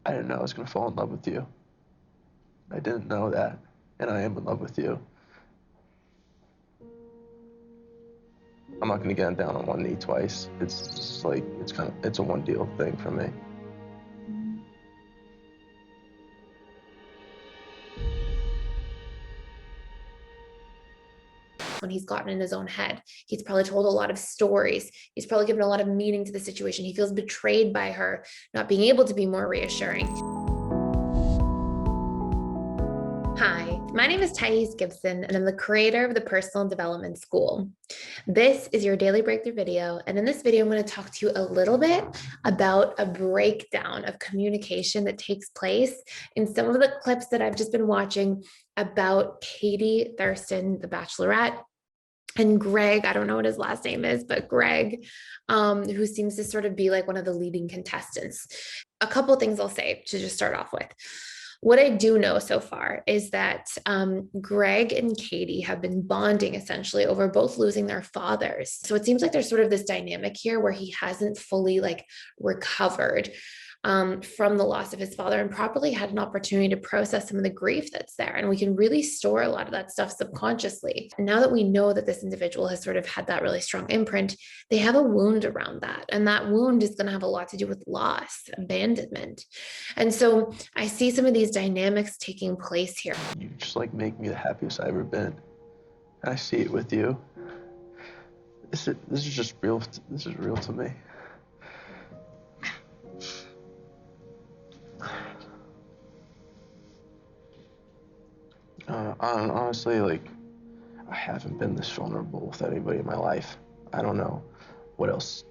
I didn't know I was going to fall in love with you. I didn't know that, and I am in love with you. I'm not going to get down on one knee twice. It's just like, it's a one deal thing for me. When he's gotten in his own head, he's probably told a lot of stories. He's probably given a lot of meaning to the situation. He feels betrayed by her not being able to be more reassuring. Hi, my name is Gibson, and I'm the creator of the Personal Development School. This is your daily breakthrough video, and in this video, I'm going to talk to you a little bit about a breakdown of communication that takes place in some of the clips that I've just been watching about Katie, Thurston, the Bachelorette, and Greg, I don't know what his last name is, but Greg, who seems to sort of be like one of the leading contestants. A couple of things I'll say to just start off with. What I do know so far is that Greg and Katie have been bonding essentially over both losing their fathers. So it seems like there's sort of this dynamic here where he hasn't fully recovered from the loss of his father and properly had an opportunity to process some of the grief that's there. And we can really store a lot of that stuff subconsciously. And now that we know that this individual has sort of had that really strong imprint, they have a wound around that. And that wound is going to have a lot to do with loss, abandonment. And so I see some of these dynamics taking place here. You just make me the happiest I've ever been. And I see it with you. This is just real. This is real to me. Honestly, I haven't been this vulnerable with anybody in my life. I don't know what else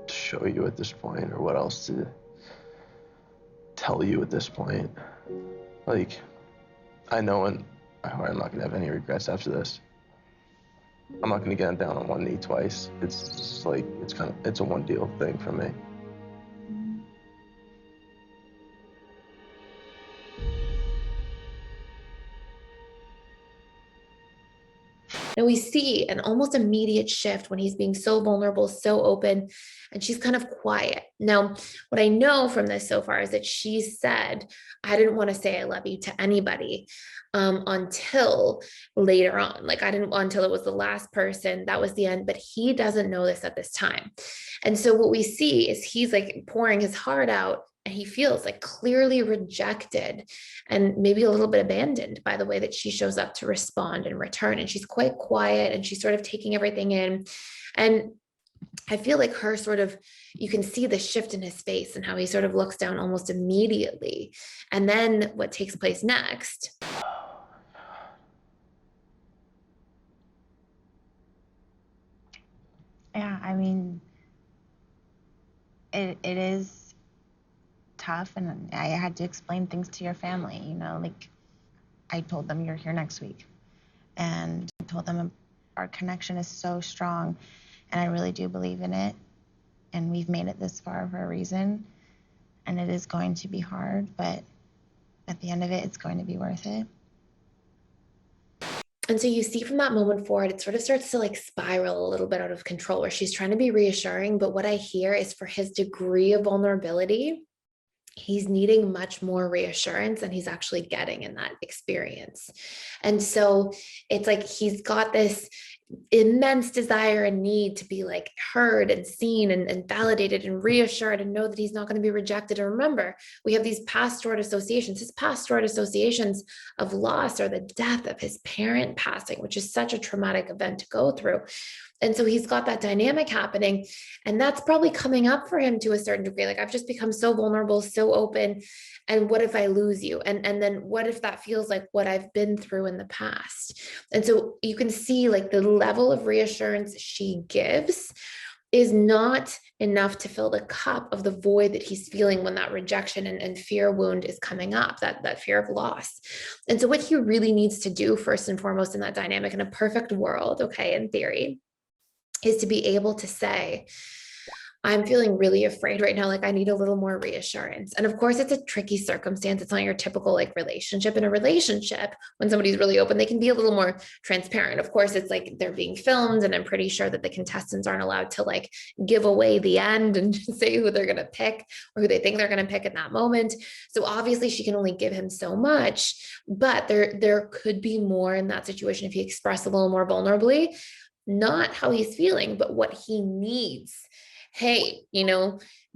to show you at this point or what else to tell you at this point. I know in my heart I'm not gonna have any regrets after this. I'm not gonna get down on one knee twice. It's just it's a one deal thing for me. And we see an almost immediate shift when he's being so vulnerable, so open, and she's kind of quiet. Now, what I know from this so far is that she said, I didn't want to say I love you to anybody until later on. I didn't until it was the last person, that was the end, but he doesn't know this at this time. And so what we see is he's pouring his heart out, and he feels clearly rejected and maybe a little bit abandoned by the way that she shows up to respond and return. And she's quite quiet and she's sort of taking everything in. And I feel like her you can see the shift in his face and how he sort of looks down almost immediately. And then what takes place next? Yeah, I mean, it is tough, and I had to explain things to your family, I told them you're here next week, and I told them our connection is so strong, and I really do believe in it, and we've made it this far for a reason, and it is going to be hard, but at the end of it, it's going to be worth it. And so you see from that moment forward, it sort of starts to spiral a little bit out of control where she's trying to be reassuring. But what I hear is for his degree of vulnerability, he's needing much more reassurance than he's actually getting in that experience. And so it's he's got this immense desire and need to be heard and seen and validated and reassured and know that he's not going to be rejected. And remember, we have these past stored associations. His past stored associations of loss or the death of his parent passing, which is such a traumatic event to go through. And so he's got that dynamic happening, and that's probably coming up for him to a certain degree. I've just become so vulnerable, so open. And what if I lose you? And then what if that feels like what I've been through in the past? And so you can see the level of reassurance she gives is not enough to fill the cup of the void that he's feeling when that rejection and fear wound is coming up, that fear of loss. And so what he really needs to do first and foremost in that dynamic, in a perfect world, okay, in theory, is to be able to say, I'm feeling really afraid right now. Like, I need a little more reassurance. And of course, it's a tricky circumstance. It's not your typical like relationship. In a relationship, when somebody's really open, they can be a little more transparent. Of course, it's like they're being filmed, and I'm pretty sure that the contestants aren't allowed to like give away the end and say who they're going to pick or who they think they're going to pick at that moment. So obviously, she can only give him so much, but there could be more in that situation if he expressed a little more vulnerably, not how he's feeling, but what he needs. Hey,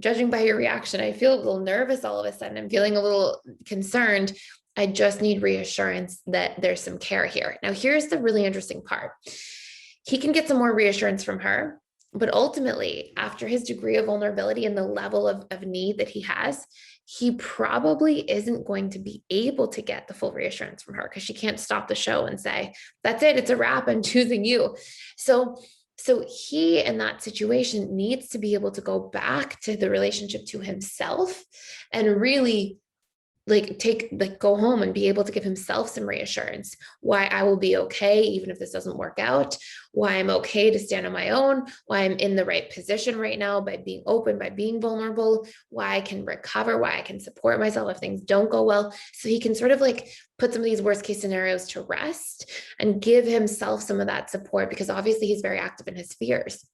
judging by your reaction, I feel a little nervous all of a sudden. I'm feeling a little concerned. I just need reassurance that there's some care here. Now, here's the really interesting part. He can get some more reassurance from her, but ultimately, after his degree of vulnerability and the level of need that he has, he probably isn't going to be able to get the full reassurance from her because she can't stop the show and say, that's it, it's a wrap, I'm choosing you. So he, in that situation, needs to be able to go back to the relationship to himself and really go home and be able to give himself some reassurance why I will be okay even if this doesn't work out, why I'm okay to stand on my own, why I'm in the right position right now by being open, by being vulnerable, why I can recover, why I can support myself if things don't go well. So he can sort of like put some of these worst case scenarios to rest and give himself some of that support, because obviously he's very active in his fears.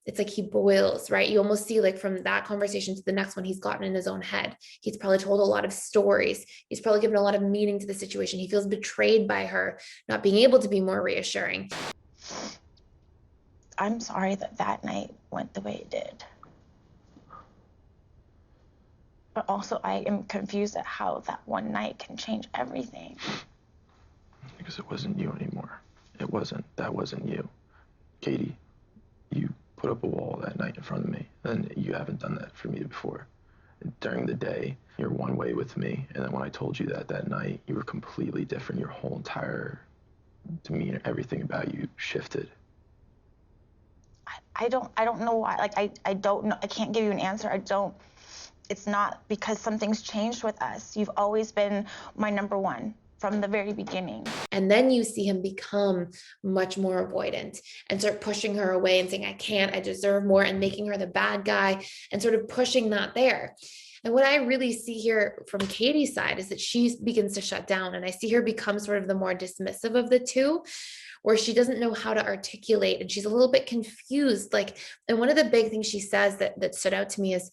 It's like he boils, right? You almost see like from that conversation to the next one, he's gotten in his own head. He's probably told a lot of stories. He's probably given a lot of meaning to the situation. He feels betrayed by her not being able to be more reassuring. I'm sorry that night went the way it did. But also I am confused at how that one night can change everything. Because it wasn't you anymore. That wasn't you. Katie, you put up a wall that night in front of me, and you haven't done that for me before. During the day, you're one way with me, and then when I told you that night, you were completely different. Your whole entire demeanor, everything about you shifted. I don't know why. Like, I don't know. I can't give you an answer. It's not because something's changed with us. You've always been my number one from the very beginning. And then you see him become much more avoidant and start pushing her away and saying, I can't, I deserve more, and making her the bad guy and sort of pushing that there. And what I really see here from Katie's side is that she begins to shut down, and I see her become sort of the more dismissive of the two, where she doesn't know how to articulate and she's a little bit confused. And one of the big things she says that stood out to me is,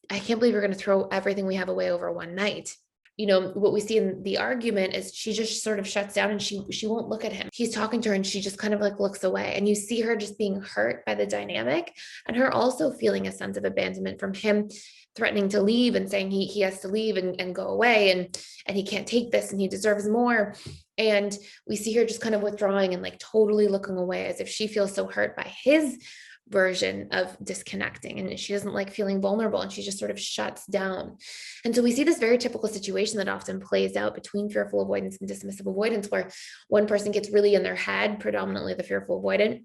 I can't believe you're going to throw everything we have away over one night. What we see in the argument is she just sort of shuts down and she won't look at him. He's talking to her and she just kind of like looks away, and you see her just being hurt by the dynamic, and her also feeling a sense of abandonment from him threatening to leave and saying he has to leave and go away, and he can't take this and he deserves more. And we see her just kind of withdrawing and like totally looking away as if she feels so hurt by his version of disconnecting, and she doesn't like feeling vulnerable, and she just sort of shuts down. And so we see this very typical situation that often plays out between fearful avoidance and dismissive avoidance, where one person gets really in their head, predominantly the fearful avoidant,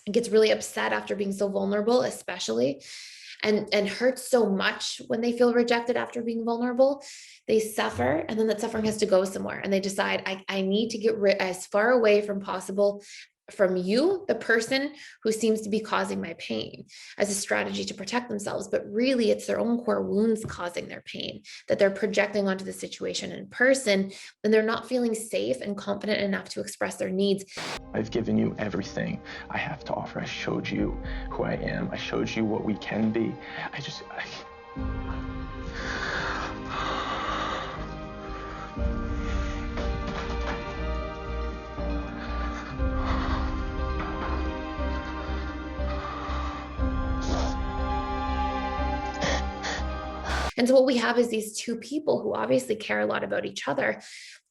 and gets really upset after being so vulnerable, especially, and hurts so much when they feel rejected after being vulnerable. They suffer, and then that suffering has to go somewhere, and they decide, I need to get as far away from possible from you, the person who seems to be causing my pain, as a strategy to protect themselves. But really, it's their own core wounds causing their pain that they're projecting onto the situation in person, and they're not feeling safe and confident enough to express their needs. I've given you everything I have to offer. I showed you who I am. I showed you what we can be. And so what we have is these two people who obviously care a lot about each other,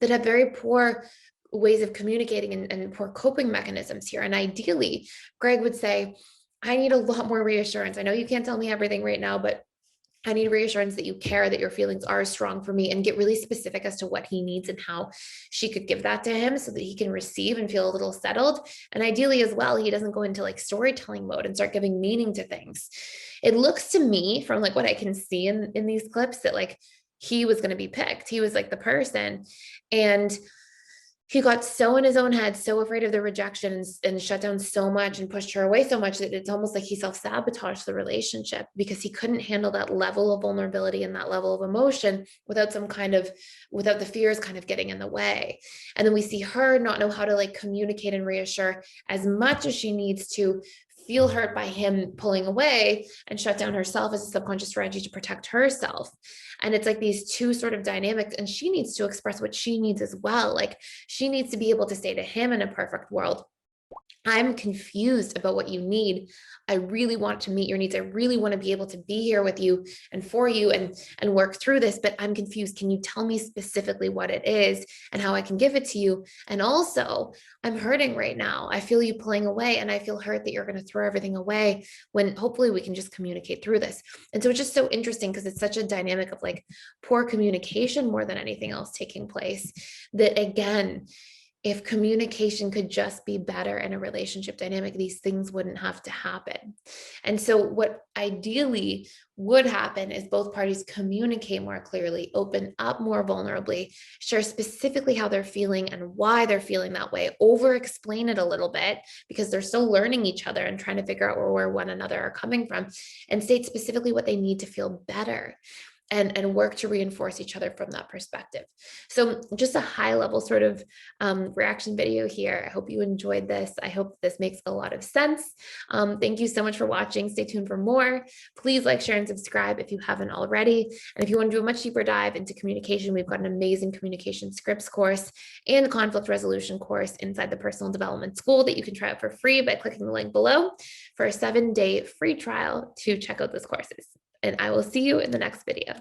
that have very poor ways of communicating and poor coping mechanisms here. And ideally, Greg would say, I need a lot more reassurance. I know you can't tell me everything right now, but I need reassurance that you care, that your feelings are strong for me, and get really specific as to what he needs and how she could give that to him so that he can receive and feel a little settled. And ideally as well, he doesn't go into like storytelling mode and start giving meaning to things. It looks to me from like what I can see in these clips that like he was going to be picked. He was like the person. And he got so in his own head, so afraid of the rejection, and shut down so much and pushed her away so much that it's almost like he self-sabotaged the relationship because he couldn't handle that level of vulnerability and that level of emotion without without the fears kind of getting in the way. And then we see her not know how to like communicate and reassure as much as she needs to, feel hurt by him pulling away, and shut down herself as a subconscious strategy to protect herself. And it's like these two sort of dynamics, and she needs to express what she needs as well. Like she needs to be able to say to him in a perfect world, I'm confused about what you need. I really want to meet your needs. I really want to be able to be here with you and for you and work through this, but I'm confused. Can you tell me specifically what it is and how I can give it to you? And also, I'm hurting right now. I feel you pulling away, and I feel hurt that you're going to throw everything away when hopefully we can just communicate through this. And so it's just so interesting because it's such a dynamic of like poor communication more than anything else taking place, that again, if communication could just be better in a relationship dynamic, these things wouldn't have to happen. And so what ideally would happen is both parties communicate more clearly, open up more vulnerably, share specifically how they're feeling and why they're feeling that way, over explain it a little bit because they're still learning each other and trying to figure out where one another are coming from, and state specifically what they need to feel better. And work to reinforce each other from that perspective. So just a high level sort of reaction video here. I hope you enjoyed this. I hope this makes a lot of sense. Thank you so much for watching. Stay tuned for more. Please like, share, and subscribe if you haven't already. And if you want to do a much deeper dive into communication, we've got an amazing communication scripts course and conflict resolution course inside the Personal Development School that you can try out for free by clicking the link below for a 7-day free trial to check out those courses. And I will see you in the next video.